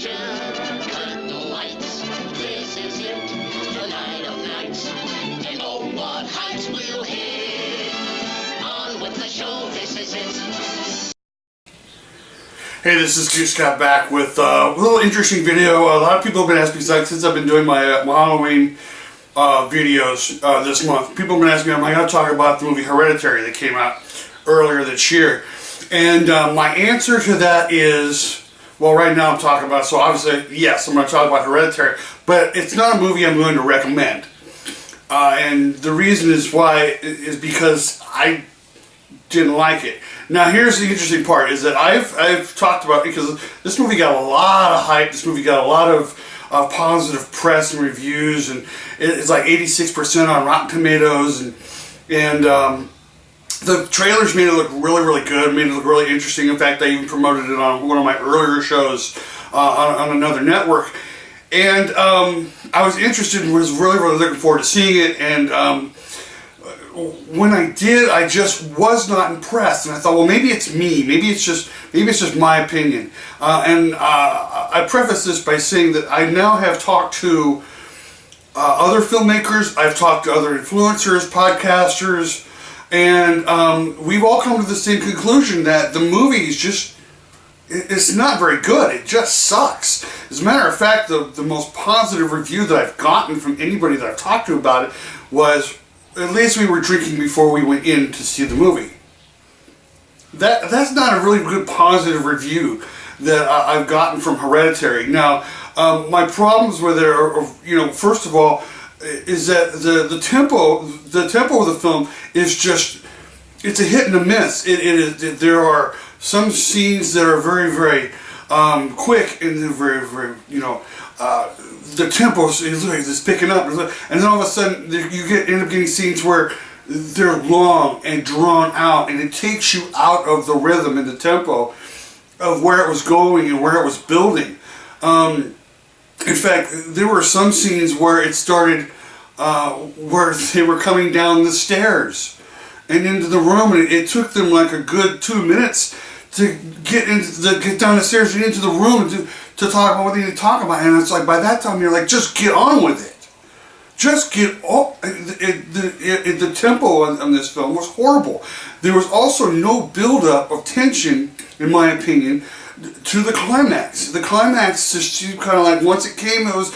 attention. Cut the lights. This is it. The night of nights. And oh, what heights we'll hit. On with the show. This is it. Hey, this is Goose back with a little interesting video. A lot of people have been asking me, since I've been doing my Halloween videos this month, people have been asking me, am I going to talk about the movie Hereditary that came out earlier this year? And my answer to that is, well, right now I'm talking about, so obviously, yes, I'm going to talk about Hereditary, but it's not a movie I'm going to recommend. And the reason is why is because I didn't like it. Now here's the interesting part, is that I've talked about, because this movie got a lot of hype, this movie got a lot of positive press and reviews, and it's like 86% on Rotten Tomatoes, and the trailers made it look really, really good, made it look really interesting. In fact, I even promoted it on one of my earlier shows on another network, and I was interested and was really, really looking forward to seeing it, and when I did, I just was not impressed, and I thought, well, maybe it's me, maybe it's just my opinion. And I preface this by saying that I now have talked to other filmmakers, I've talked to other influencers, podcasters, and we've all come to the same conclusion that the movie is just, it's not very good. It just sucks. As a matter of fact, the most positive review that I've gotten from anybody that I've talked to about it was, at least we were drinking before we went in to see the movie. That's not a really good positive review that I've gotten from Hereditary. Now, my problems with it are, first of all, is that the tempo of the film is just, it's a hit and a miss. There are some scenes that are very, very quick, and they're very, very, the tempo is picking up, and then all of a sudden you end up getting scenes where they're long and drawn out, and it takes you out of the rhythm and the tempo of where it was going and where it was building. In fact, there were some scenes where it started where they were coming down the stairs and into the room, and it took them like a good 2 minutes to get down the stairs and into the room to talk about what they need to talk about. And it's like, by that time you're like, just get on with it. Just get on. The tempo on this film was horrible. There was also no build-up of tension, in my opinion, to the climax. The climax just seemed kind of like, once it came, it was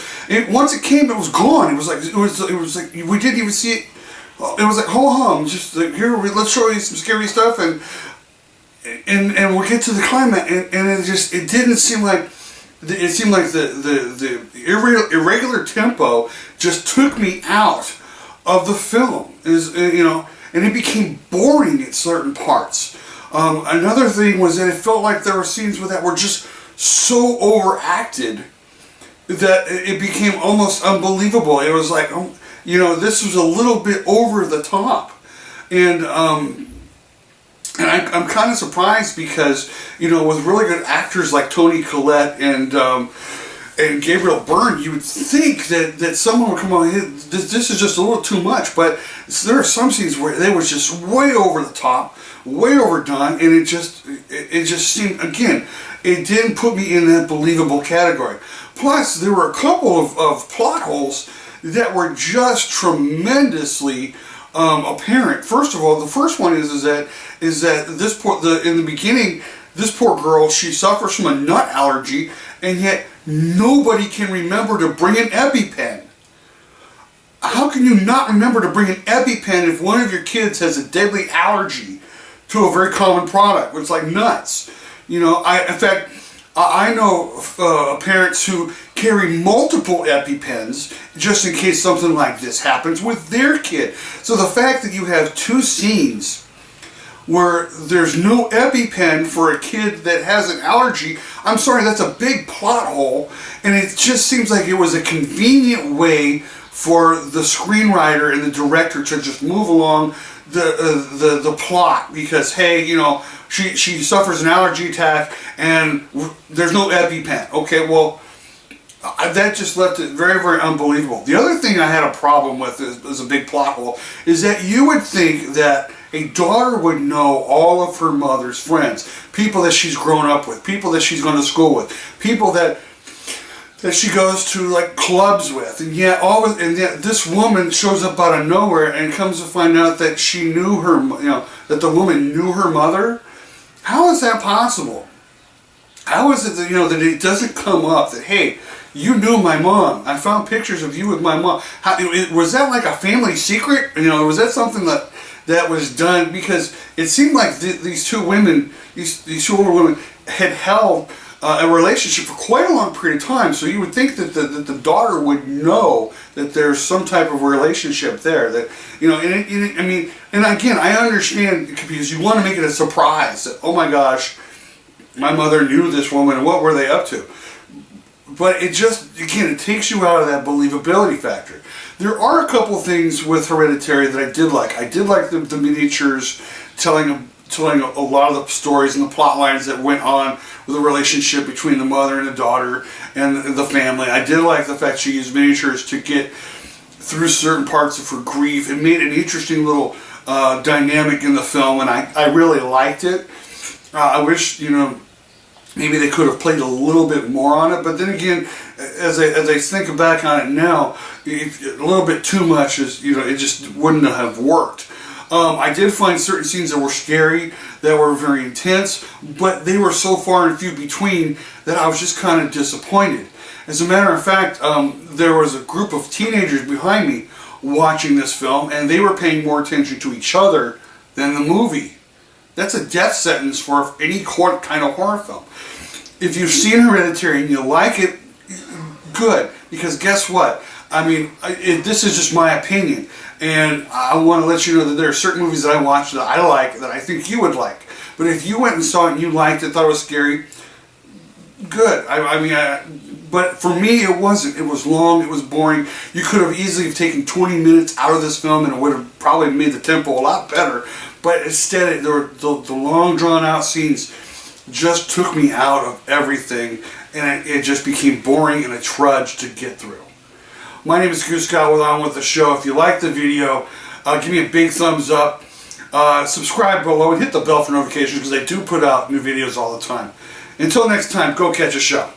gone. It was like we didn't even see it. It was like, ho-hum, just like, here, let's show you some scary stuff, and we'll get to the climax, and it didn't seem like, it seemed like the irregular tempo just took me out of the film, and it became boring at certain parts. Another thing was that it felt like there were scenes that were just so overacted that it became almost unbelievable. It was like, this was a little bit over the top, and I'm kind of surprised because, with really good actors like Toni Collette and Gabriel Byrne, you would think that someone would come on, hey, this is just a little too much, but there are some scenes where they was just way over the top, way overdone, and it just seemed, again, it didn't put me in that believable category. Plus, there were a couple of plot holes that were just tremendously apparent. First of all, the first one is that in the beginning, this poor girl, she suffers from a nut allergy, and yet nobody can remember to bring an EpiPen. How can you not remember to bring an EpiPen if one of your kids has a deadly allergy to a very common product, which is like nuts? In fact, I know parents who carry multiple EpiPens just in case something like this happens with their kid. So the fact that you have two scenes where there's no EpiPen for a kid that has an allergy, I'm sorry, that's a big plot hole, and it just seems like it was a convenient way for the screenwriter and the director to just move along the plot, because, hey, she suffers an allergy attack and there's no EpiPen. Okay, well, that just left it very, very unbelievable. The other thing I had a problem with is a big plot hole, is that you would think that a daughter would know all of her mother's friends, people that she's grown up with, people that she's gone to school with, people that that she goes to like clubs with, and yet this woman shows up out of nowhere and comes to find out that she knew her, that the woman knew her mother. How is that possible? How is it that that it doesn't come up that, hey, you knew my mom? I found pictures of you with my mom. Was that like a family secret? Was that something that was done? Because it seemed like these two women, these two older women, had held a relationship for quite a long period of time. So you would think that the daughter would know that there's some type of relationship there. That and again, I understand because you want to make it a surprise. That, oh my gosh, my mother knew this woman, and what were they up to? But it just, again, it takes you out of that believability factor. There are a couple things with Hereditary that I did like. I did like the miniatures telling a lot of the stories and the plot lines that went on with the relationship between the mother and the daughter and the family. I did like the fact she used miniatures to get through certain parts of her grief. It made an interesting little dynamic in the film, and I really liked it. I wish, maybe they could have played a little bit more on it, but then again, as I think back on it now, a little bit too much is, it just wouldn't have worked. I did find certain scenes that were scary, that were very intense, but they were so far and few between that I was just kind of disappointed. As a matter of fact, there was a group of teenagers behind me watching this film, and they were paying more attention to each other than the movie. That's a death sentence for any kind of horror film. If you've seen Hereditary and you like it, good. Because guess what? This is just my opinion. And I want to let you know that there are certain movies that I watch that I like, that I think you would like. But if you went and saw it and you liked it, thought it was scary, good. But for me, it wasn't. It was long. It was boring. You could have easily taken 20 minutes out of this film and it would have probably made the tempo a lot better. But instead, the long, drawn-out scenes just took me out of everything, and it just became boring and a trudge to get through. My name is Goose Scott, on with the show. If you like the video, give me a big thumbs up. Subscribe below and hit the bell for notifications because I do put out new videos all the time. Until next time, go catch a show.